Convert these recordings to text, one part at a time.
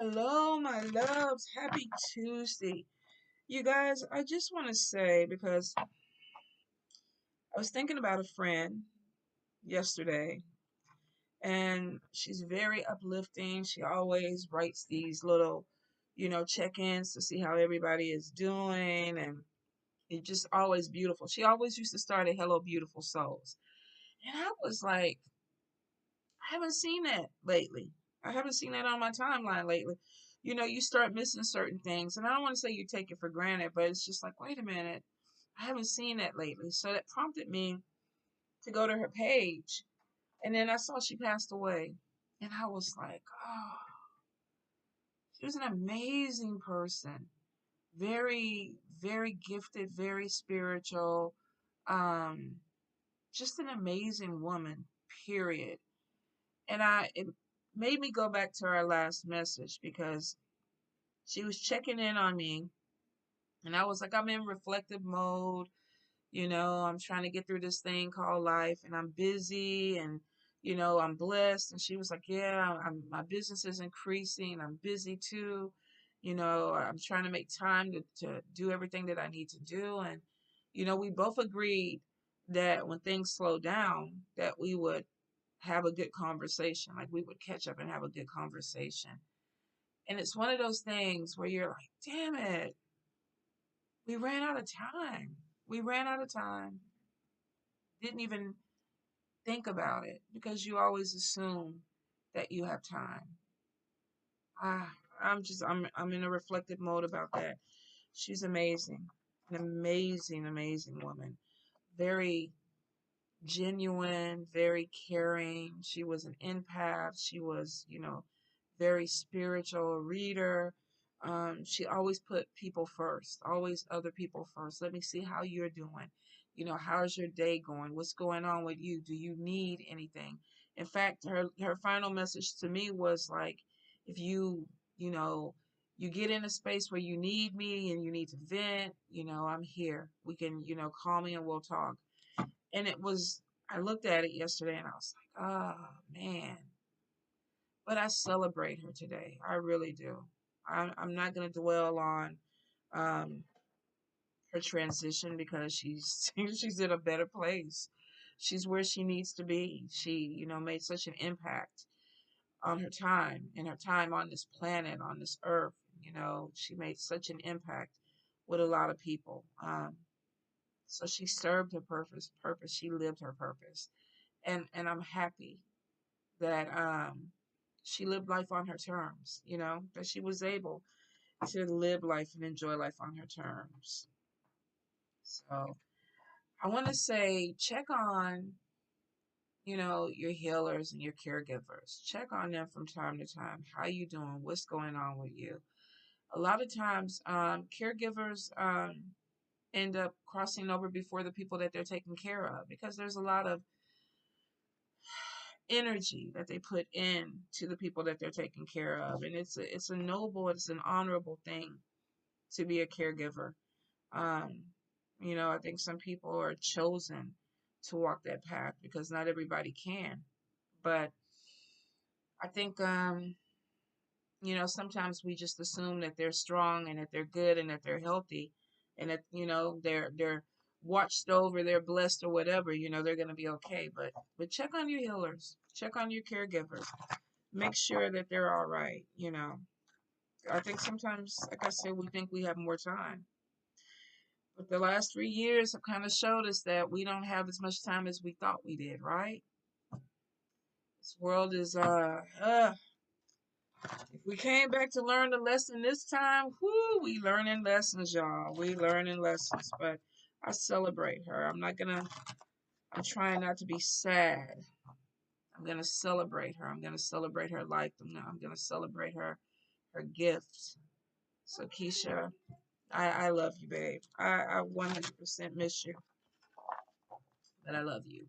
Hello, my loves. Happy Tuesday. You guys, I just want to say because I was thinking about a friend yesterday and she's very uplifting. She always writes these little, check-ins to see how everybody is doing, and it's just always beautiful. She always used to start at "Hello, beautiful souls." And I was like, I haven't seen that lately. I haven't seen that on my timeline lately. You start missing certain things, and I don't want to say you take it for granted, but it's just like, wait a minute, I haven't seen that lately. So that prompted me to go to her page, and then I saw she passed away, and I was like, oh, she was an amazing person, very, very gifted, very spiritual, um, just an amazing woman. Period. And it made me go back to our last message because she was checking in on me, and I was like, I'm in reflective mode. I'm trying to get through this thing called life, and I'm busy, and I'm blessed. And she was like, yeah, my business is increasing. I'm busy too. I'm trying to make time to do everything that I need to do. And we both agreed that when things slow down, that we would have a good conversation. Like, we would catch up and have a good conversation. And it's one of those things where you're like, damn it, we ran out of time. We ran out of time. Didn't even think about it because you always assume that you have time. Ah, I'm in a reflective mode about that. She's amazing. An amazing, amazing woman. Very genuine, very caring. She was an empath. She was, very spiritual reader. She always put people first, always other people first. Let me see how you're doing. How's your day going? What's going on with you? Do you need anything? In fact, her final message to me was like, if you know, you get in a space where you need me and you need to vent, I'm here. We can, call me and we'll talk. And I looked at it yesterday and I was like, oh man. But I celebrate her today. I really do. I'm not going to dwell on um, her transition because she's in a better place. She's where she needs to be. She, made such an impact on her time and her time on this planet, on this earth. She made such an impact with a lot of people. So she served her purpose. She lived her purpose. And I'm happy that she lived life on her terms, that she was able to live life and enjoy life on her terms. So I want to say, check on, your healers and your caregivers. Check on them from time to time. How you doing? What's going on with you? A lot of times, caregivers end up crossing over before the people that they're taking care of because there's a lot of energy that they put in to the people that they're taking care of, and it's a noble, it's an honorable thing to be a caregiver. um I think some people are chosen to walk that path because not everybody can, but I think sometimes we just assume that they're strong and that they're good and that they're healthy and that they're watched over, they're blessed or whatever, they're going to be okay. But check on your healers, check on your caregivers, make sure that they're all right. I think sometimes, like I said, we think we have more time, but the last 3 years have kind of showed us that we don't have as much time as we thought we did, right? This world is if we came back to learn the lesson this time, whoo, we learning lessons, y'all. We learning lessons. But I celebrate her. I'm trying not to be sad. I'm gonna celebrate her. I'm gonna celebrate her life. I'm gonna celebrate her gifts. So Keisha, I love you, babe. I 100% miss you, but I love you.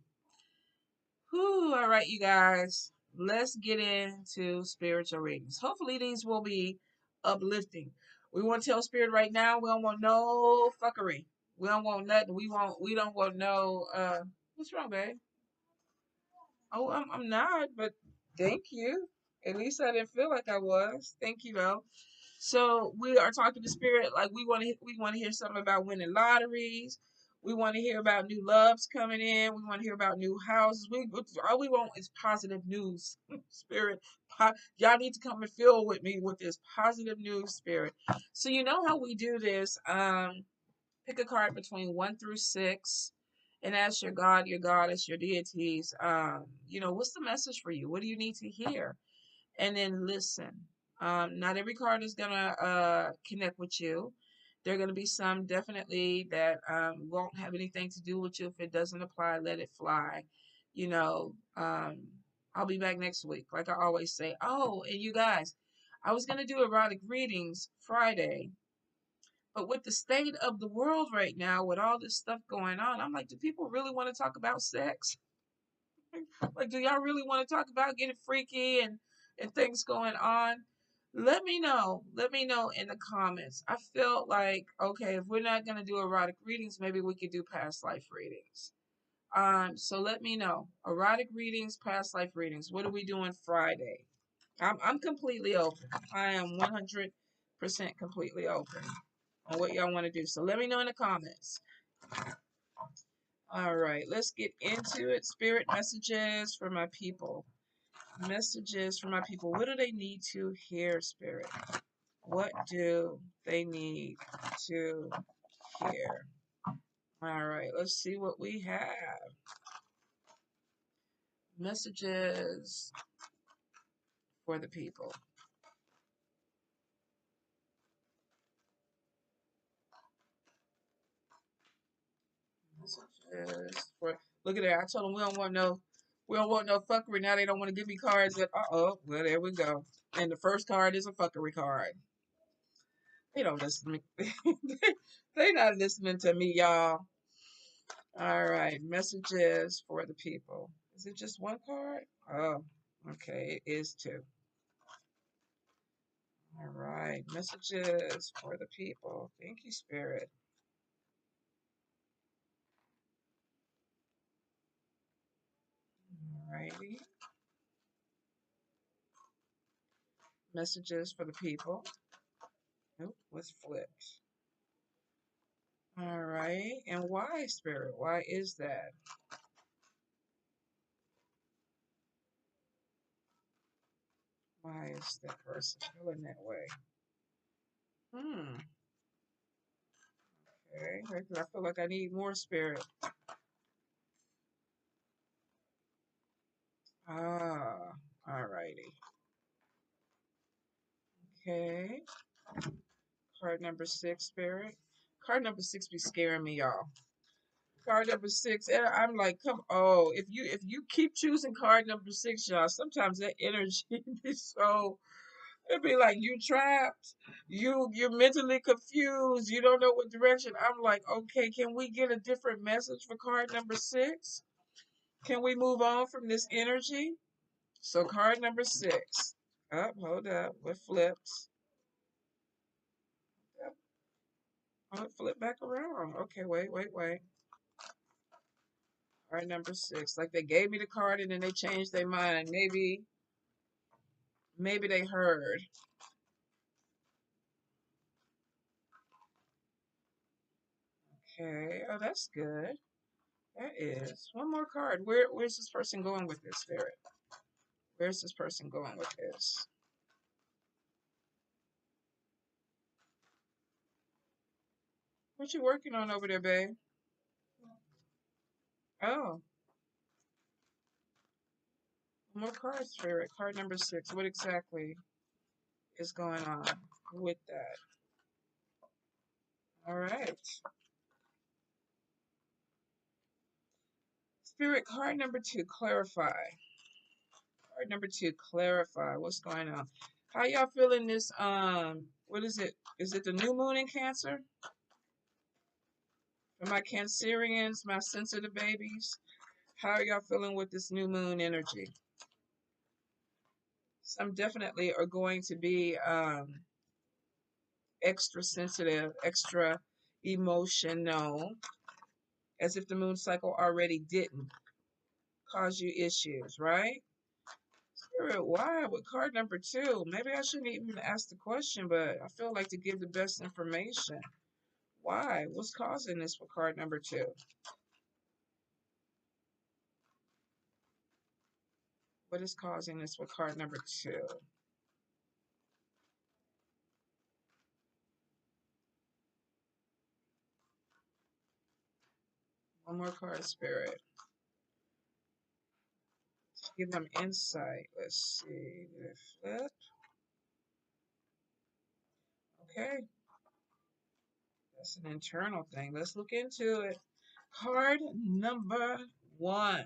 Whew, all right, you guys. Let's get into spiritual readings. Hopefully these will be uplifting. We want to tell spirit right now, we don't want no fuckery. We don't want nothing. We don't want no what's wrong, babe? Oh, I'm not, but thank you. At least I didn't feel like I was. Thank you though. So we are talking to spirit like we want to hear something about winning lotteries. We want to hear about new loves coming in. We want to hear about new houses. We all we want is positive news. Spirit, y'all need to come and fill with me with this positive news, spirit. So you know how we do this. Pick a card between 1 through 6, and ask your God, your goddess, your deities. What's the message for you? What do you need to hear? And then listen. Not every card is gonna connect with you. There are gonna be some definitely that won't have anything to do with you. If it doesn't apply, let it fly. You know, I'll be back next week, like I always say. Oh, and you guys, I was gonna do erotic readings Friday, but with the state of the world right now, with all this stuff going on, I'm like, do people really want to talk about sex? Like, do y'all really want to talk about getting freaky and things going on? Let me know. Let me know in the comments. I felt like, okay, if we're not gonna do erotic readings, maybe we could do past life readings. So let me know. Erotic readings, past life readings. What are we doing Friday? I'm completely open. I am 100% completely open on what y'all want to do. So let me know in the comments. All right, let's get into it. Spirit messages for my people. Messages for my people. What do they need to hear, Spirit? What do they need to hear? All right, let's see what we have. Messages for the people. Messages for. Look at that. I told them we don't want no fuckery. Now they don't want to give me cards. That well, there we go. And the first card is a fuckery card. They don't listen to me. They not listening to me, y'all. All right, messages for the people. Is it just one card? Oh, okay, it is two. All right, messages for the people. Thank you, Spirit. All righty. Messages for the people. Nope, was flipped. All right, and why, Spirit? Why is that? Why is that person feeling that way? Hmm. Okay, because I feel like I need more Spirit. Ah, all righty. Okay. Card number 6, Spirit. Card number 6 be scaring me, y'all. Card number 6, and I'm like, come. Oh, if you keep choosing card number 6, y'all, sometimes that energy be so. It'd be like you trapped. You're mentally confused. You don't know what direction. I'm like, okay, can we get a different message for card number 6? Can we move on from this energy? So card number 6. Up, hold up. What flipped? Oh, it flipped back around. Okay, wait. Card number 6. Like they gave me the card and then they changed their mind. Maybe they heard. Okay. Oh, that's good. That is. One more card. Where's this person going with this, Spirit? Where's this person going with this? What you working on over there, babe? Oh, more cards, Spirit. Card number 6. What exactly is going on with that? All right. Spirit, card number 2, clarify. Card number 2, clarify. What's going on? How y'all feeling this? What is it? Is it the new moon in Cancer? For my Cancerians, my sensitive babies, how are y'all feeling with this new moon energy? Some definitely are going to be extra sensitive, extra emotional, as if the moon cycle already didn't cause you issues, right? Spirit, why with card number two? Maybe I shouldn't even ask the question, but I feel like to give the best information. Why? What's causing this with card number two? What is causing this with card number two? One more card, Spirit. Give them insight. Let's see. Flip. Okay. That's an internal thing. Let's look into it. Card number one.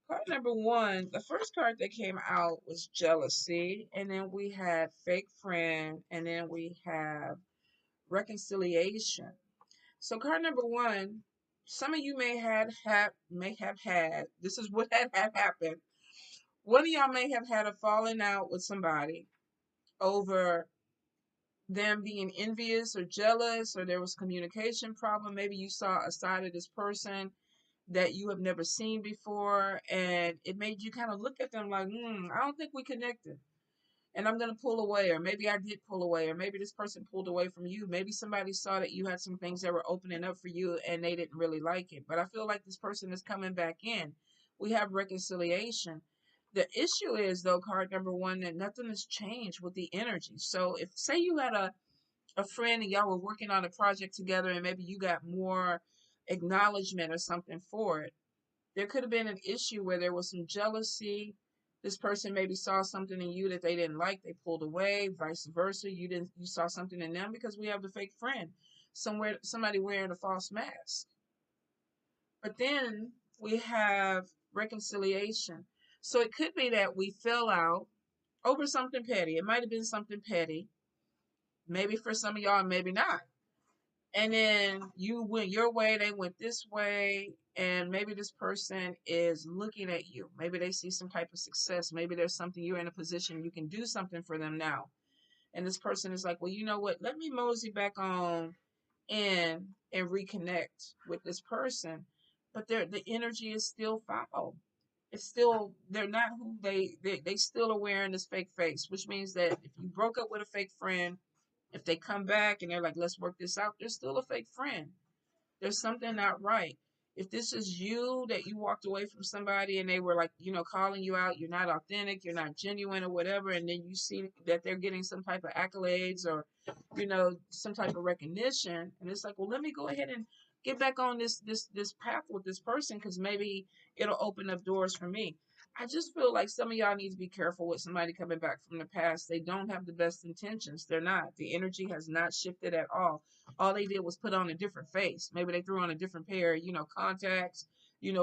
Card number one, the first card that came out was jealousy, and then we had fake friend, and then we have reconciliation. So card number one, some of you may have had this is what had happened. One of y'all may have had a falling out with somebody over them being envious or jealous, or there was communication problem. Maybe you saw a side of this person that you have never seen before, and it made you kind of look at them like, I don't think we connected, and I'm going to pull away. Or maybe I did pull away, or maybe this person pulled away from you. Maybe somebody saw that you had some things that were opening up for you and they didn't really like it. But I feel like this person is coming back in. We have reconciliation. The issue is, though, card number one, that nothing has changed with the energy. So if, say you had a friend and y'all were working on a project together, and maybe you got more acknowledgement or something for it, there could have been an issue where there was some jealousy. This person maybe saw something in you that they didn't like, they pulled away, vice versa. You saw something in them, because we have the fake friend, somebody wearing a false mask. But then we have reconciliation. So it could be that we fell out over something petty. It might have been something petty, maybe for some of y'all, maybe not. And then you went your way, they went this way, and maybe this person is looking at you. Maybe they see some type of success. Maybe there's something, you're in a position you can do something for them now. And this person is like, well, you know what? Let me mosey back on in and reconnect with this person. But the energy is still foul. It's still, they're not who they still are wearing this fake face, which means that if you broke up with a fake friend, if they come back and they're like, let's work this out, they're still a fake friend. There's something not right. If this is you, that you walked away from somebody and they were like, calling you out, you're not authentic, you're not genuine or whatever, and then you see that they're getting some type of accolades or, some type of recognition, and it's like, well, let me go ahead and get back on this path with this person, because maybe it'll open up doors for me. I just feel like some of y'all need to be careful with somebody coming back from the past. They don't have the best intentions. They're not. The energy has not shifted at all. All they did was put on a different face. Maybe they threw on a different pair, contacts,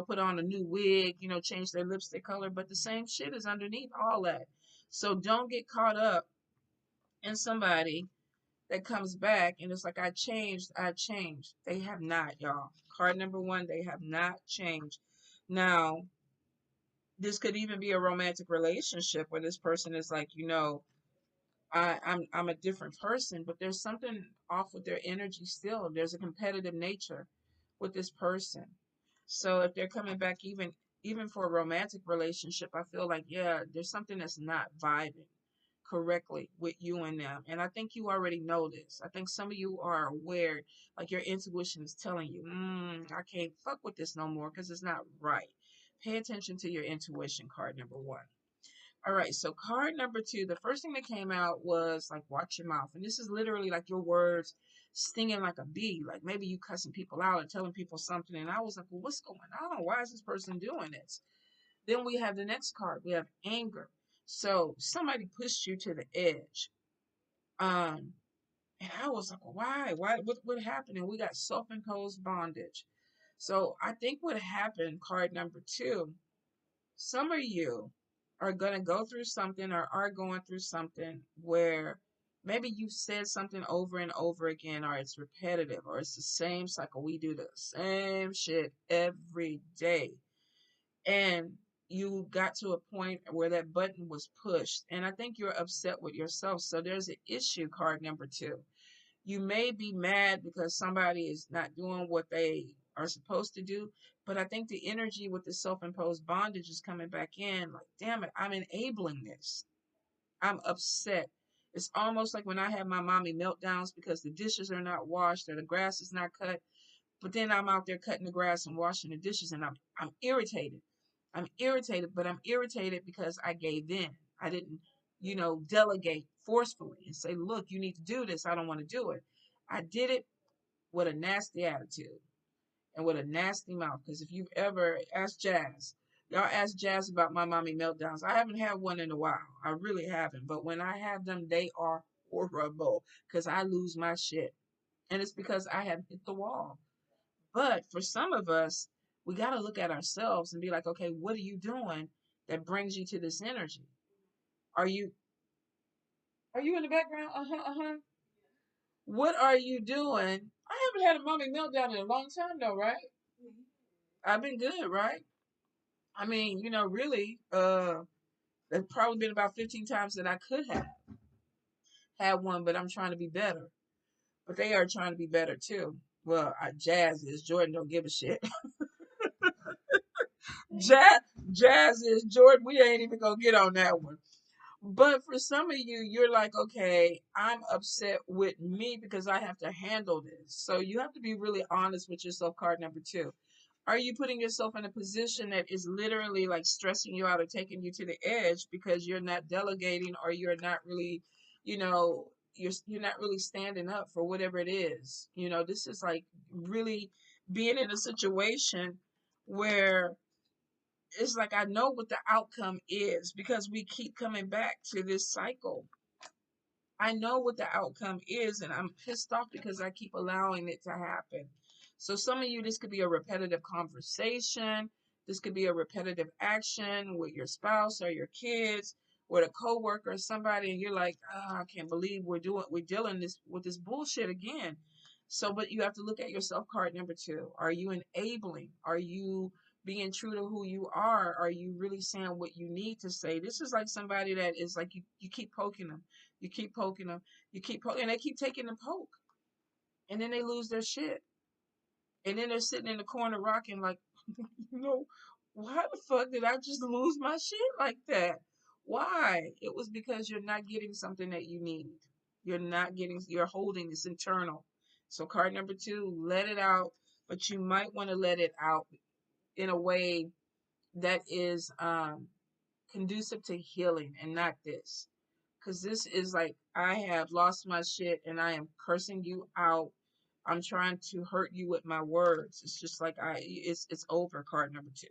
put on a new wig, change their lipstick color, but the same shit is underneath all that. So don't get caught up in somebody that comes back and it's like, I changed, I changed. They have not, y'all. Card number one, they have not changed. Now, this could even be a romantic relationship where this person is like, I'm a different person, but there's something off with their energy still. There's a competitive nature with this person. So if they're coming back even for a romantic relationship, I feel like, yeah, there's something that's not vibing correctly with you and them. And I think you already know this. I think some of you are aware, like your intuition is telling you, I can't fuck with this no more because it's not right. Pay attention to your intuition, card number one. All right, so card number two, the first thing that came out was like, watch your mouth. And this is literally like your words stinging like a bee. Like maybe you cussing people out or telling people something. And I was like, well, what's going on? Why is this person doing this? Then we have the next card. We have anger. So somebody pushed you to the edge. And I was like, well, why? What happened? And we got self-imposed bondage. So I think what happened, card number two, some of you are going to go through something or are going through something where maybe you said something over and over again, or it's repetitive, or it's the same cycle. We do the same shit every day. And you got to a point where that button was pushed. And I think you're upset with yourself. So there's an issue, card number two. You may be mad because somebody is not doing what they are supposed to do. But I think the energy with the self-imposed bondage is coming back in. Like, damn it, I'm enabling this. I'm upset. It's almost like when I have my mommy meltdowns because the dishes are not washed or the grass is not cut. But then I'm out there cutting the grass and washing the dishes, and I'm irritated. I'm irritated, but I'm irritated because I gave in. I didn't, delegate forcefully and say, "Look, you need to do this. I don't want to do it." I did it with a nasty attitude and with a nasty mouth. Because if you've ever asked Jazz, y'all ask Jazz about my mommy meltdowns. I haven't had one in a while. I really haven't. But when I have them, they are horrible because I lose my shit. And it's because I have hit the wall. But for some of us, we got to look at ourselves and be like, okay, what are you doing that brings you to this energy? Are you in the background? Uh-huh, uh-huh. What are you doing? I haven't had a mommy meltdown in a long time though, right? I've been good, right? I mean, really, there's probably been about 15 times that I could have had one, but I'm trying to be better. But they are trying to be better too. Well, Jazz is. Jordan don't give a shit. Jazz, Jazz is. Jordan, we ain't even gonna get on that one. But for some of you, you're like, okay, I'm upset with me because I have to handle this. So you have to be really honest with yourself, card number two. Are you putting yourself in a position that is literally like stressing you out or taking you to the edge because you're not delegating or you're not really, you're not really standing up for whatever it is. This is like really being in a situation where it's like I know what the outcome is because we keep coming back to this cycle. I know what the outcome is, and I'm pissed off because I keep allowing it to happen. So, some of you, this could be a repetitive conversation. This could be a repetitive action with your spouse or your kids, with a coworker or somebody, and you're like, oh, I can't believe we're dealing this with this bullshit again. So, but you have to look at yourself, card number two. Are you enabling? Are you being true to who you are? Are you really saying what you need to say? This is like somebody that is like you keep poking them, you keep poking them, you keep poking, and they keep taking the poke, and then they lose their shit, and then they're sitting in the corner rocking like, you know, why the fuck did I just lose my shit like that? Why? It was because you're not getting something that you need. You're holding this internal. So card number two, let it out, but you might want to let it out in a way that is conducive to healing and not this. Because this is like, I have lost my shit and I am cursing you out. I'm trying to hurt you with my words. It's just like it's over, card number two.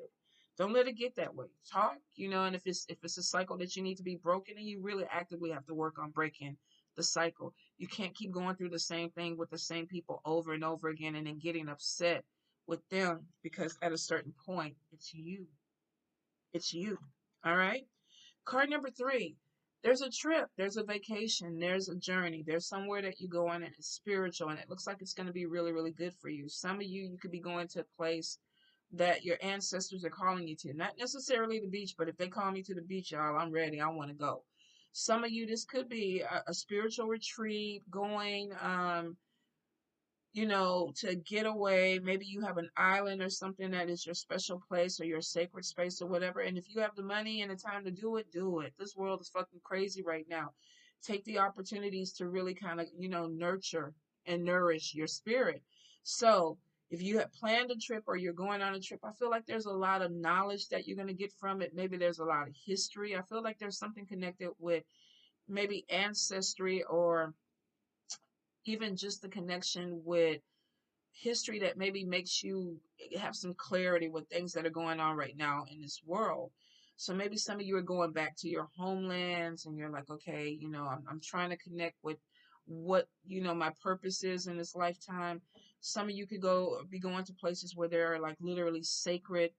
Don't let it get that way. Talk, and if it's a cycle that you need to be broken, and you really actively have to work on breaking the cycle. You can't keep going through the same thing with the same people over and over again and then getting upset with them because at a certain point it's you. It's you. All right. Card number three, there's a trip, there's a vacation, there's a journey, there's somewhere that you go on and it's spiritual and it looks like it's going to be really, really good for you. Some of you could be going to a place that your ancestors are calling you to. Not necessarily the beach, but if they call me to the beach, y'all, I'm ready. I want to go. Some of you, this could be a spiritual retreat, going, to get away. Maybe you have an island or something that is your special place or your sacred space or whatever. And if you have the money and the time to do it, do it. This world is fucking crazy right now. Take the opportunities to really kind of, nurture and nourish your spirit. So if you have planned a trip or you're going on a trip, I feel like there's a lot of knowledge that you're going to get from it. Maybe there's a lot of history. I feel like there's something connected with maybe ancestry or even just the connection with history that maybe makes you have some clarity with things that are going on right now in this world. So maybe some of you are going back to your homelands and you're like, okay, I'm trying to connect with what, my purpose is in this lifetime. Some of you could be going to places where there are like literally sacred,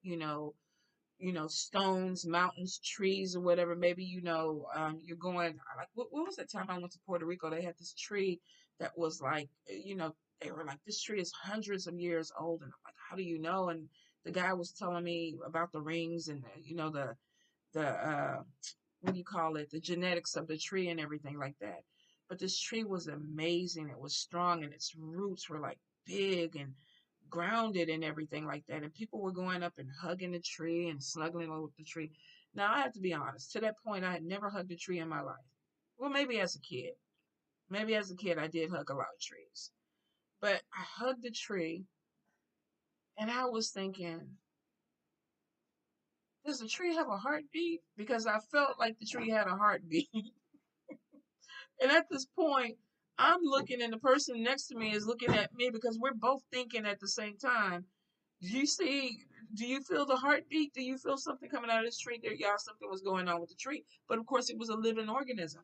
stones, mountains, trees, or whatever. Maybe, you're going, like, what was that time I went to Puerto Rico? They had this tree that was like, they were like, this tree is hundreds of years old. And I'm like, how do you know? And the guy was telling me about the rings and, the what do you call it? The genetics of the tree and everything like that. But this tree was amazing. It was strong and its roots were like big and grounded and everything like that. And people were going up and hugging the tree and snuggling with the tree. Now, I have to be honest, to that point, I had never hugged a tree in my life. Well, maybe as a kid. Maybe as a kid, I did hug a lot of trees. But I hugged the tree and I was thinking, does the tree have a heartbeat? Because I felt like the tree had a heartbeat. And at this point, I'm looking and the person next to me is looking at me because we're both thinking at the same time. Do you see? Do you feel the heartbeat? Do you feel something coming out of this tree? There, yeah, something was going on with the tree. But of course, it was a living organism.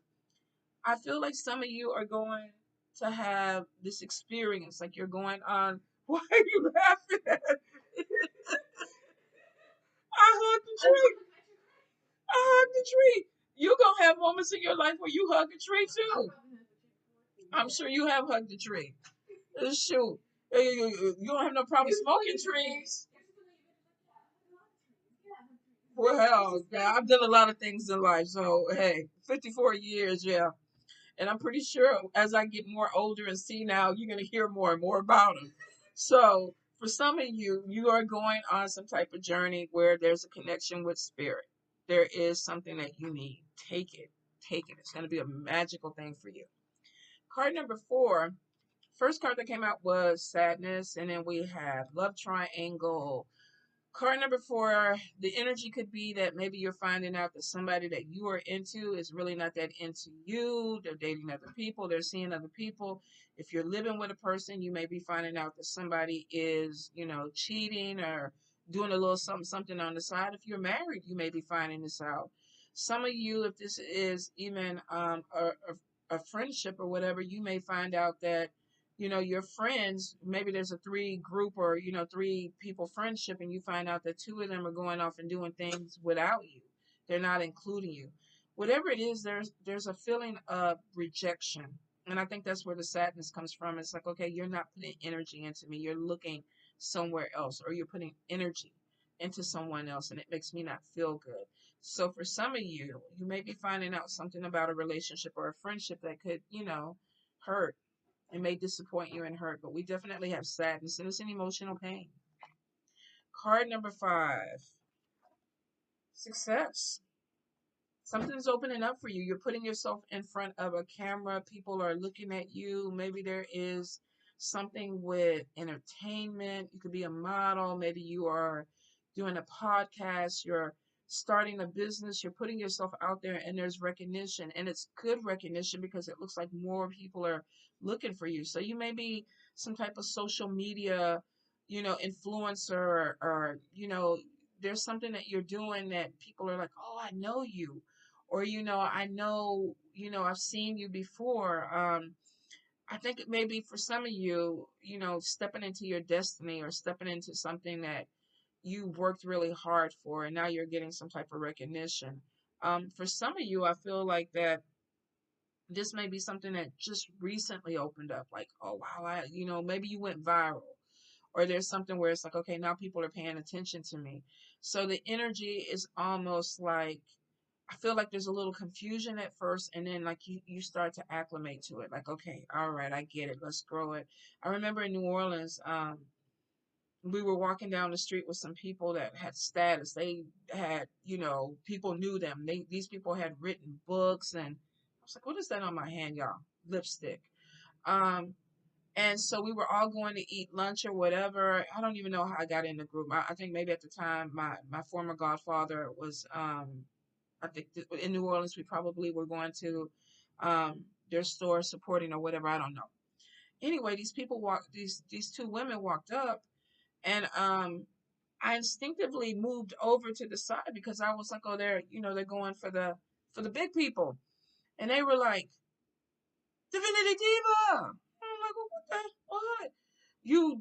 I feel like some of you are going to have this experience, like you're going on. Why are you laughing at me? I hug the tree. I hug the tree. You're gonna have moments in your life where you hug a tree too. I'm sure you have hugged a tree. Shoot. You don't have no problem smoking trees. Well, yeah, I've done a lot of things in life. So, hey, 54 years, yeah. And I'm pretty sure as I get more older and see now, you're going to hear more and more about them. So, for some of you, you are going on some type of journey where there's a connection with spirit. There is something that you need. Take it. Take it. It's going to be a magical thing for you. Card number 4. First card that came out was sadness, and then we have love triangle. Card number 4, the energy could be that maybe you're finding out that somebody that you are into is really not that into you. They're dating other people, they're seeing other people. If you're living with a person, you may be finding out that somebody is, cheating or doing a little something, something on the side. If you're married, you may be finding this out. Some of you, if this is even a friendship or whatever, you may find out that your friends, maybe there's a 3 group or, 3 people friendship, and you find out that 2 of them are going off and doing things without you. They're not including you. Whatever it is, there's a feeling of rejection. And I think that's where the sadness comes from. It's like, okay, you're not putting energy into me. You're looking somewhere else, or you're putting energy into someone else, and it makes me not feel good. So for some of you, you may be finding out something about a relationship or a friendship that could, hurt. It may disappoint you and hurt, but we definitely have sadness and it's an emotional pain. Card number 5, success. Something's opening up for you. You're putting yourself in front of a camera. People are looking at you. Maybe there is something with entertainment. You could be a model. Maybe you are doing a podcast. You're starting a business. You're putting yourself out there and there's recognition. And it's good recognition because it looks like more people are looking for you. So you may be some type of social media, influencer or there's something that you're doing that people are like, oh, I know you, or I know, I've seen you before. I think it may be for some of you, stepping into your destiny or stepping into something that you worked really hard for, and now you're getting some type of recognition. For some of you, I feel like that this may be something that just recently opened up. Like, oh wow, maybe you went viral, or there's something where it's like, okay, now people are paying attention to me. So the energy is almost like, I feel like there's a little confusion at first, and then like you start to acclimate to it. Like, okay, all right, I get it. Let's grow it. I remember in New Orleans, we were walking down the street with some people that had status. They had, people knew them. These people had written books, and I was like, what is that on my hand, y'all? Lipstick. Um, and so we were all going to eat lunch or whatever. I don't even know how I got in the group. I think maybe at the time my former godfather was I think in New Orleans we probably were going to their store supporting or whatever. I don't know. Anyway, these 2 women walked up, and I instinctively moved over to the side because I was like, oh, they're going for the big people, and they were like, Divinity Diva. I'm like, what?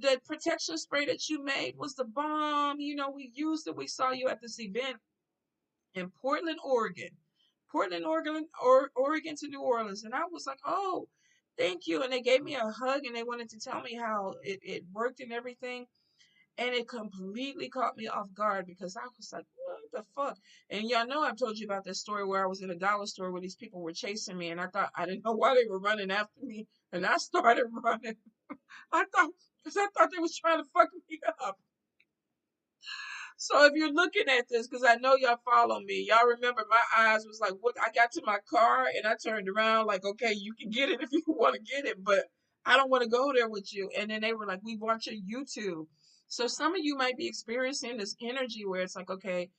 That protection spray that you made was the bomb. We used it. We saw you at this event in Portland, Oregon. Oregon to New Orleans. And I was like, oh, thank you. And they gave me a hug and they wanted to tell me how it worked and everything. And it completely caught me off guard because I was like, what the fuck? And y'all know I've told you about this story where I was in a dollar store where these people were chasing me and I didn't know why they were running after me. And I started running. I thought, because I thought they was trying to fuck me up. So if you're looking at this, because I know y'all follow me, y'all remember my eyes was like, what? I got to my car and I turned around like, okay, you can get it if you want to get it, but I don't want to go there with you. And then they were like, we watch your YouTube. So some of you might be experiencing this energy where it's like, okay,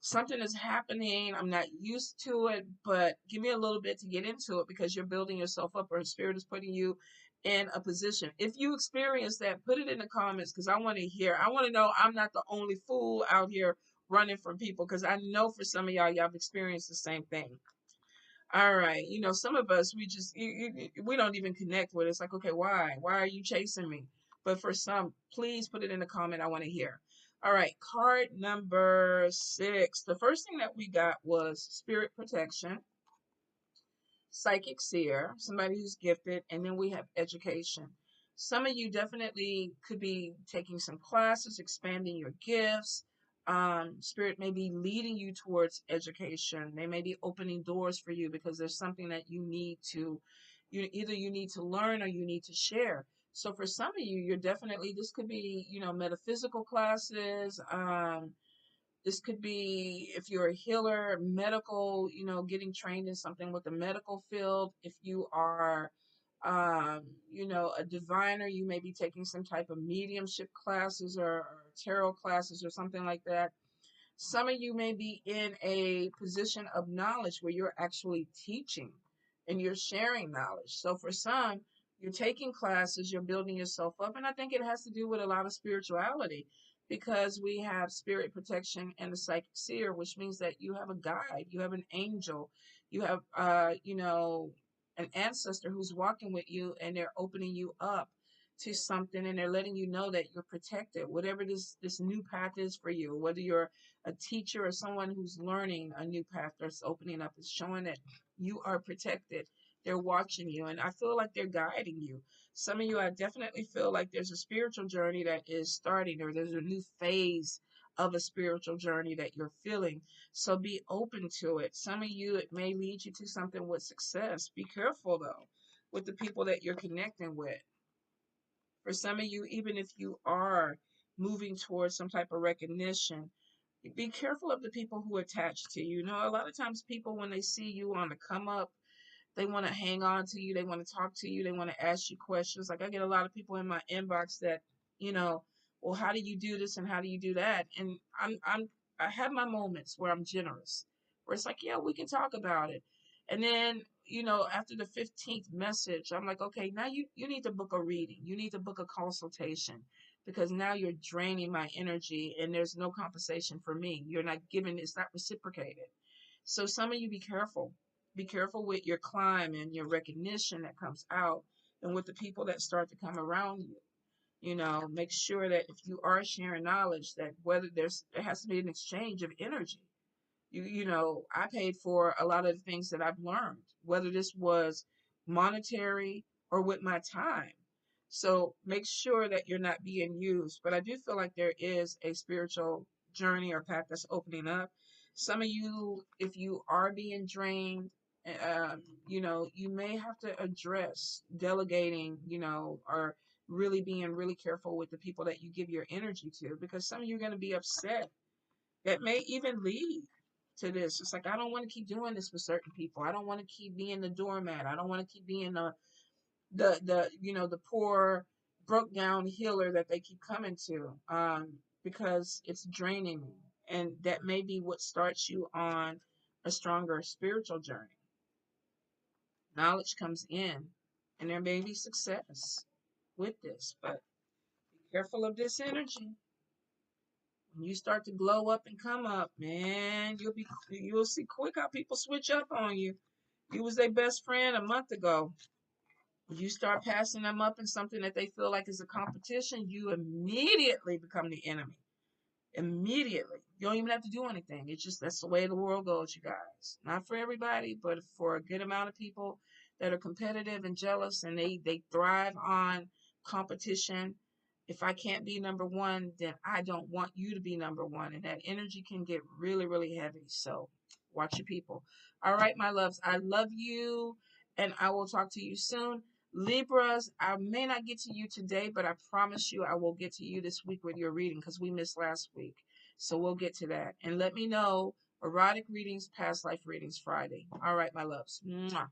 something is happening. I'm not used to it, but give me a little bit to get into it because you're building yourself up or spirit is putting you in a position. If you experience that, put it in the comments because I want to hear. I want to know I'm not the only fool out here running from people because I know for some of y'all have experienced the same thing. All right. You know, some of us, we just, we don't even connect with it. It's like, okay, why? Why are you chasing me? But for some, please put it in the comment. I want to hear. All right. Card number 6. The first thing that we got was spirit protection, psychic seer, somebody who's gifted, and then we have education. Some of you definitely could be taking some classes, expanding your gifts. Spirit may be leading you towards education. They may be opening doors for you because there's something that you need to, you need to learn or you need to share. So for some of you, you're definitely, this could be, metaphysical classes, this could be if you're a healer, medical, getting trained in something with the medical field. If you are, a diviner, you may be taking some type of mediumship classes or tarot classes or something like that. Some of you may be in a position of knowledge where you're actually teaching and you're sharing knowledge. So for some, you're taking classes, you're building yourself up. And I think it has to do with a lot of spirituality because we have spirit protection and the psychic seer, which means that you have a guide, you have an angel, you have, an ancestor who's walking with you and they're opening you up to something and they're letting you know that you're protected, whatever this new path is for you, whether you're a teacher or someone who's learning a new path that's opening up, is showing that you are protected. They're watching you, and I feel like they're guiding you. Some of you, I definitely feel like there's a spiritual journey that is starting, or there's a new phase of a spiritual journey that you're feeling. So be open to it. Some of you, it may lead you to something with success. Be careful though with the people that you're connecting with. For some of you, even if you are moving towards some type of recognition, be careful of the people who attach to you. You know, a lot of times people, when they see you on the come up, they want to hang on to you. They want to talk to you. They want to ask you questions. Like I get a lot of people in my inbox that, you know, well, how do you do this and how do you do that? And I have my moments where I'm generous, where it's like, yeah, we can talk about it. And then, after the 15th message, I'm like, okay, now you need to book a reading. You need to book a consultation because now you're draining my energy and there's no compensation for me. You're not giving, it's not reciprocated. So some of you be careful. Be careful with your climb and your recognition that comes out and with the people that start to come around you. Make sure that if you are sharing knowledge, that whether there has to be an exchange of energy. I paid for a lot of the things that I've learned, whether this was monetary or with my time. So make sure that you're not being used. But I do feel like there is a spiritual journey or path that's opening up. Some of you, if you are being drained, you may have to address delegating, or really being really careful with the people that you give your energy to, because some of you are going to be upset that may even lead to this. It's like, I don't want to keep doing this with certain people. I don't want to keep being the doormat. I don't want to keep being the poor, broke down healer that they keep coming to, because it's draining me. And that may be what starts you on a stronger spiritual journey. Knowledge comes in, and there may be success with this, but be careful of this energy. When you start to glow up and come up, man, you'll see quick how people switch up on you. You was their best friend a month ago. You start passing them up in something that they feel like is a competition, you immediately become the enemy. Immediately. You don't even have to do anything. It's just that's the way the world goes, you guys. Not for everybody, but for a good amount of people that are competitive and jealous and they thrive on competition. If I can't be number one, then I don't want you to be number one. And that energy can get really, really heavy. So watch your people. All right, my loves. I love you and I will talk to you soon. Libras, I may not get to you today, but I promise you I will get to you this week with your reading because we missed last week. So we'll get to that. And let me know erotic readings, past life readings Friday. All right, my loves. Mwah.